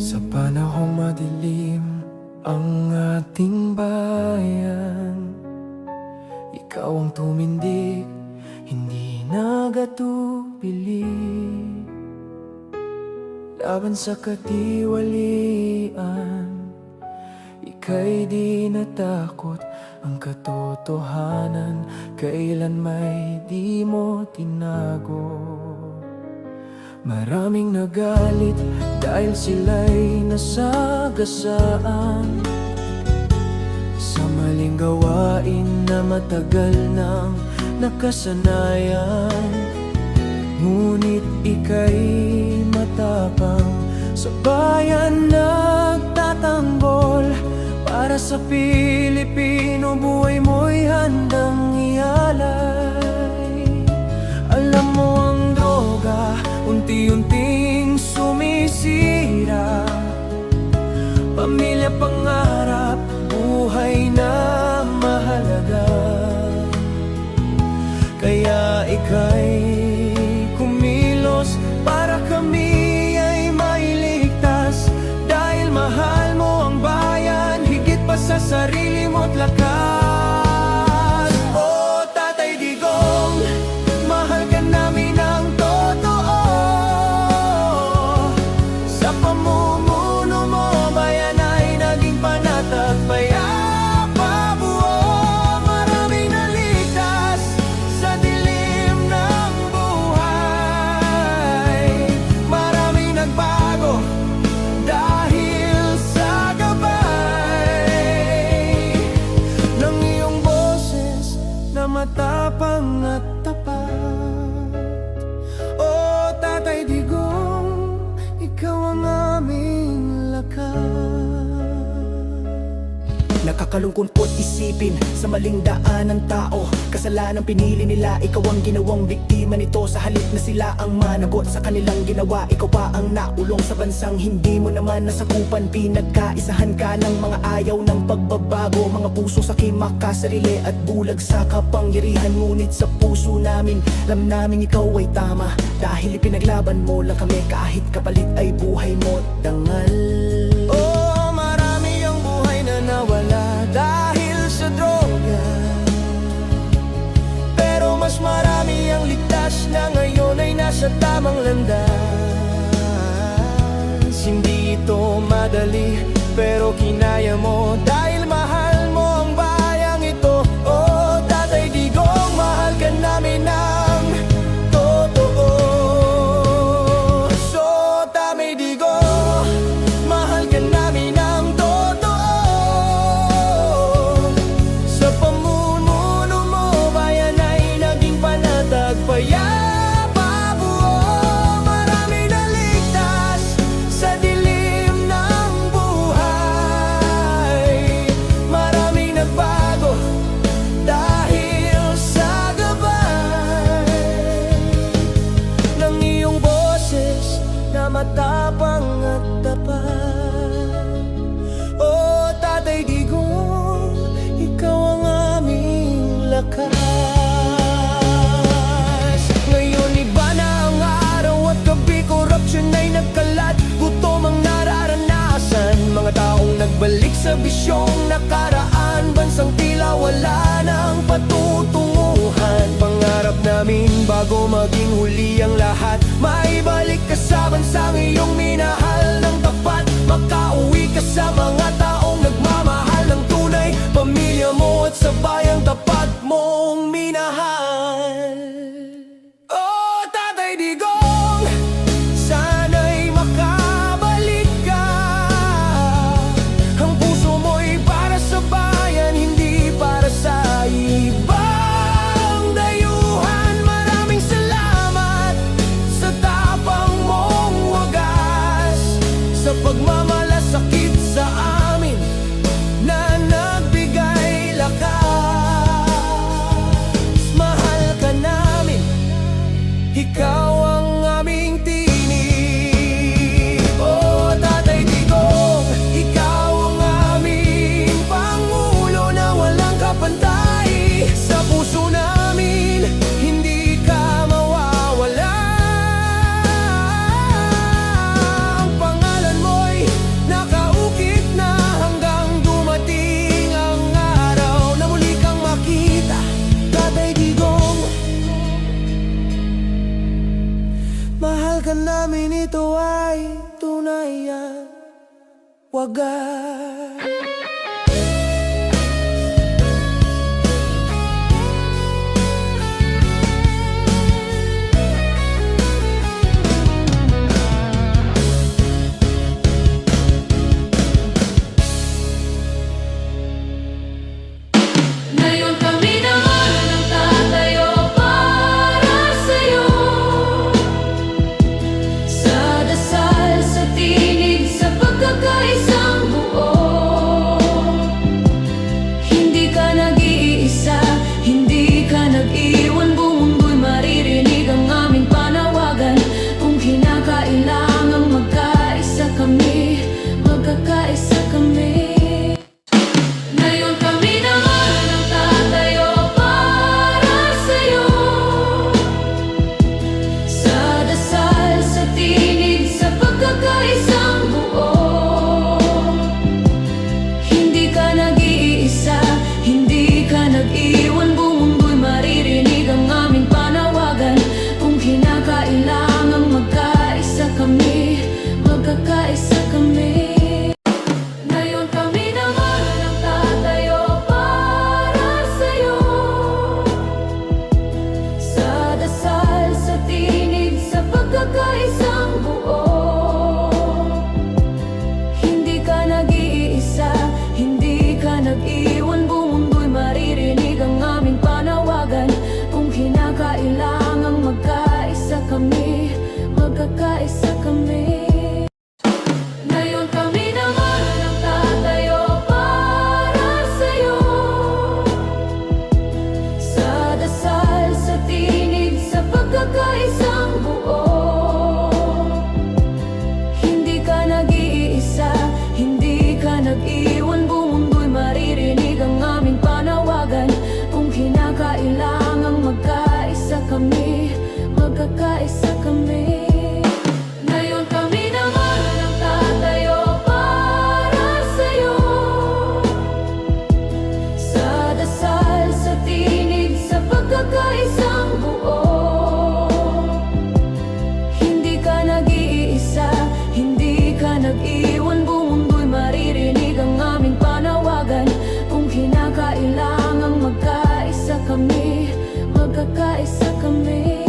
Sa panahong madilim ang ating bayan, ikaw ang tumindig, hindi nagatubili. Laban sa katiwalian, ika'y di natakot. Ang katotohanan, kailan may di mo tinago. Maraming nagalit dahil sila'y nasagasaan sa maling gawain na matagal nang nakasanayan. Ngunit ika'y matapang, sa bayan nagtatanggol. Para sa Pilipino, buhay mo'y handang ialay. Alam mo ang droga, unti-unting sumisira. Pamilya, pangarap, buhay na mahalaga. Kaya ika'y kumilos para kami ay mailigtas. Dahil mahal mo ang bayan, higit pa sa sarili mo't lakas. Oh, Tatay Digong, mahal ka namin ng totoo. Sa pamumuno mo, bayan ay naging panatag, payapa, buo. Maraming naligtas sa dilim ng buhay. Maraming nagbago dahil sa gabay ng iyong boses na matapang at tapat. Oh, Tatay Digong, ikaw ang aming lakas. Nakakalungkot isipin sa maling daan ng tao. Kasalanan pinili nila, ikaw ang ginawang biktima nito. Sa halip na sila ang managot sa kanilang ginawa, ikaw pa ang naulong sa bansang hindi mo naman nasakupan. Pinagkaisahan ka ng mga ayaw ng pagbabago, mga puso sa kimakasarili at bulag sa kapangyarihan. Ngunit sa puso namin, alam namin ikaw ay tama. Dahil ipinaglaban mo lang kami, kahit kapalit ay buhay mo dangal. Oh, marami ang buhay na nawala dahil sa droga, pero mas marami ang ligtas na ngayon ay nasa tamang landas. Hindi ito madali, pero kinaya mo dahil mahal mo ang bayang ito. Oh, Tatay Digong, mahal ka namin ng totoo. So, Tatay Digong, mahal ka namin ng totoo. Sa pamumuno mo, bayan ay naging panatag, payapa, buo. Maraming naligtas sa dilim ng buhay. Maraming nagbago dahil sa gabay ng iyong boses na matapang at tapat. Oh, Tatay Digong, ikaw ang aming lakas. Ngayon iba na ang araw at gabi, korupsyon ay nagkalat, gutom ang nararanasan. Mga taong nagbalik sa bisyong nakaraan, bansang tila wala nang patutunguhan. Pangarap namin bago maging huli ang lahat, maibalik ka sa bansang iyong minahal ng tapat. Makauwi ka sa mga taong nagmamahal ng tunay, pamilya mo at sa bayang tapat mong minahal. Oh, Tatay Digong, sana'y makabalik ka. Ang puso mo'y para sa bayan, hindi para sa ibang dayuhan. Maraming salamat sa tapang mong wagas, sa pagmamalasakit sa amin na nagbigay lakas. wagas. Ngayon kami naman ang tatayo para sa'yo. Sa dasal, sa tinig, sa pagkakaisang buo. Hindi ka nag-iisa, hindi ka nag-iwan. Buong mundo'y maririnig ang aming panawagan. Kung kinakailangang magkaisa kami, magkakaisa kami. Ngayon kami naman ang tatayo para sa'yo. Sa dasal, sa tinig, sa pagkakaisang buo. Hindi ka nag-iisa, hindi ka nag-iwan. Buong mundo'y maririnig ang aming panawagan. Kung kinakailangang magkaisa kami, magkakaisa kami. Ngayon kami naman ang tatayo para sa'yo. Sa dasal, sa tinig, sa pagkakaisang buo. Hindi ka nag-iisa, hindi ka nag-iwan. Buong mundo'y maririnig ang aming panawagan. Kung kinakailangang magkaisa kami, magkakaisa kami. Ngayon kami naman ang tatayo para sa'yo. Sa dasal, sa tinig, sa pagkakaisang buo. Hindi ka nag-iisa, hindi ka nag-iwan. Buong mundo'y maririnig ang aming panawagan. Kung kinakailangang magkaisa kami, magkakaisa kami. Ngayon kami naman ang tatayo para sa'yo. Sa dasal, sa tinig, sa pagkakaisang buo. Hindi ka nag-iisa, hindi ka nag-iwan. Buong mundo'y maririnig ang aming panawagan. Kung kinakailangang magkaisa kami, magkakaisa kami.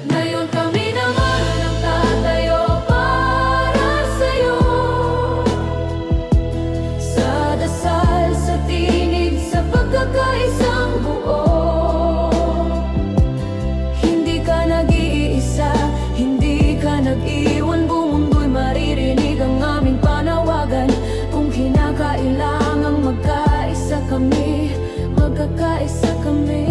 Ngayon kami naman ang tatayo para sa'yo. Sa dasal, sa tinig, sa pagkakaisang buo. Hindi ka nag-iisa, hindi ka nag-iwan. Buong mundo'y maririnig ang aming panawagan. Kung kinakailangang magkaisa kami, magkakaisa kami.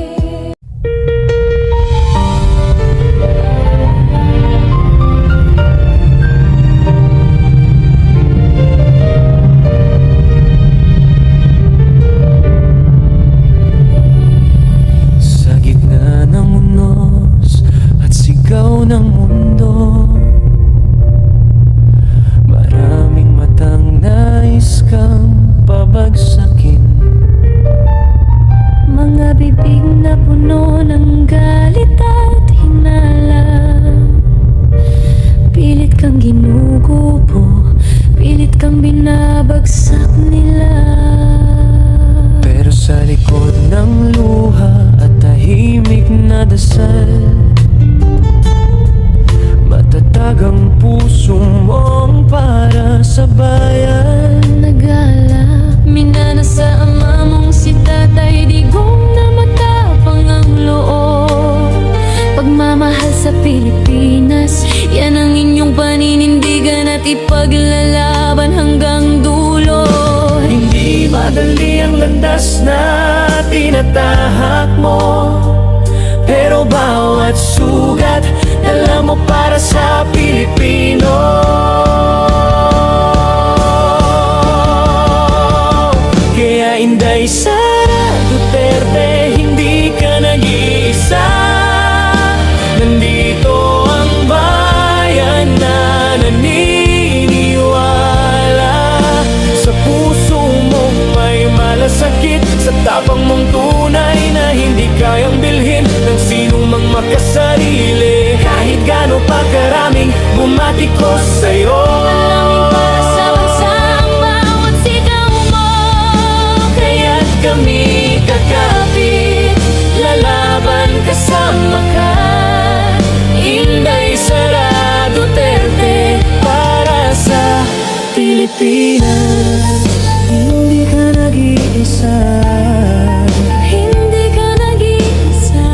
Sa gitna ng unos at sigaw ng mundo, maraming matang nais kang pabagsakin. Mga bibig na puno ng galit at hinala. Pilit kang ginugupo, pilit kang binabagsak nila. Pero sa likod ng luha at tahimik na dasal, matatag ang puso mong para sa bayan. Nagala, minana sa ama mong si Tatay Digong na matapang ang loob. Pagmamahal sa Pilipinas, yan ang inyong paninindigan at ipaglalaban hanggang dulo. Hindi madali ang landas na tinatahak mo, pero bawat sugat dala mo para sa Pilipino. Kaya Inday Sara Duterte, hindi ka nag-iisa. Nandito ang bayan na naniniwala. Sa puso mong may malasakit, sa tapang mong tunay na hindi kayang bilhin ng sinong mang makasarili. Kahit gaano pa karaming bumatikos sa'yo, Alangin para sa bansa kakapit, lalaban kasama ka. Inday Sara Duterte para sa Pilipinas. Hindi ka nag-iisa. Hindi ka nag-iisa.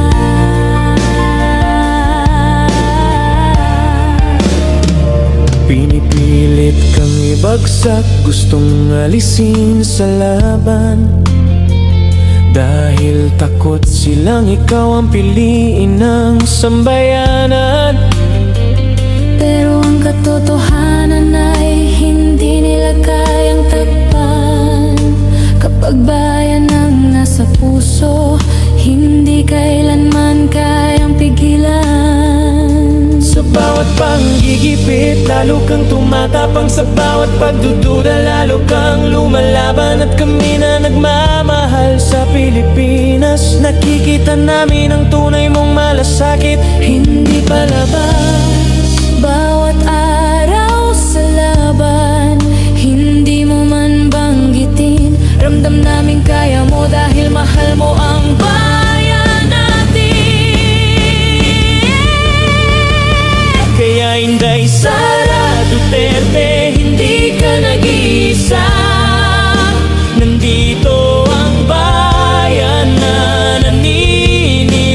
Pinipilit kang ibagsak, gustong alisin sa laban. Dahil takot silang ikaw ang piliin ng sambayanan. Pero ang katotohanan ay hindi nila kayang takpan. Kapag bayan ang nasa puso, hindi kailanman kayang pigilan. Sa bawat panggigipit, lalo kang tumatapang. Sa bawat pagdududa, lalo kang lumalaban. At kami na nagmamahal sa Pilipinas, nakikita namin ang tunay mong malasakit, hindi palabas. Bawat araw sa laban, hindi mo man banggitin. Ramdam namin kaya mo dahil mahal mo ang bayan natin. Kaya Inday Sara Duterte, hindi ka nag-iisa. Nandito ang bayan na naniniwala.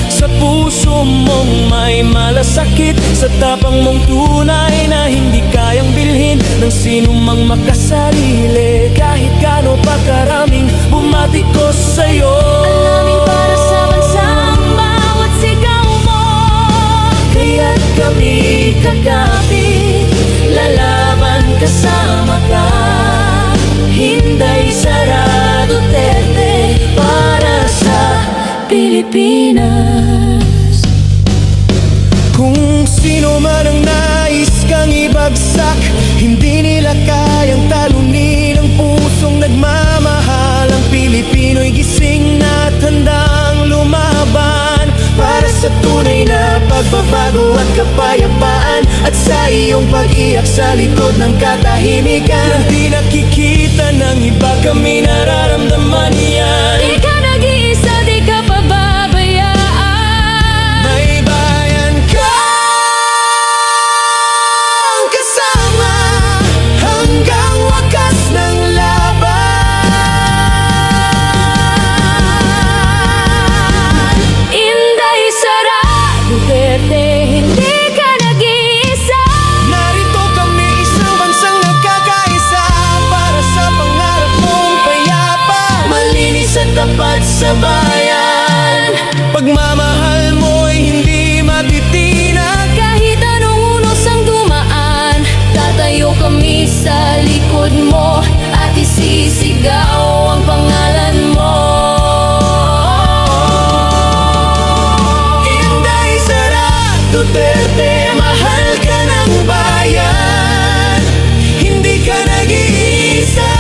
Sa puso mong may malasakit, sa tapang mong tunay na hindi kayang bilhin ng sino mang makasarili. Kahit gaano pa karaming bumatikos sa'yo, Alamin para sa bansang bawat sigaw mo. kaya't kami kakapit, lalaban kasama ka. Inday Sara Duterte para sa Pilipinas. Kung sino man ang nais kang ibagsak, hindi nila kayang talunin ang pusong nagmamahal. Ang Pilipino'y gising na at handang lumaban para sa tunay na pagbabago at kapayapaan. At sa iyong pag-iyak sa likod ng katahimikan, di nakikita ng iba, kami nararamdaman yan. Di ka nag-iisa, di ka pababayaan. May bayan kang kasama hanggang wakas ng laban. Inday Sara Duterte, hindi ka nag-iisa. Narito kami, isang bansang nagkakaisa para sa pangarap mong payapa. Malinis at tapat sa bayan, pagmamahal mo'y hindi matitinag. Kahit anong unos ang dumaan, tatayo kami sa likod mo at isisigaw ang pangalan mo. Inday Sara Duterte, mahal ka ng bayan, hindi ka nag-iisa.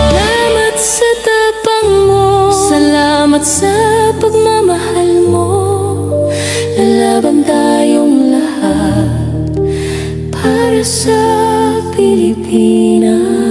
Salamat sa tapang mo, salamat sa pagmamahal mo. Lalaban tayong lahat para sa Pilipinas.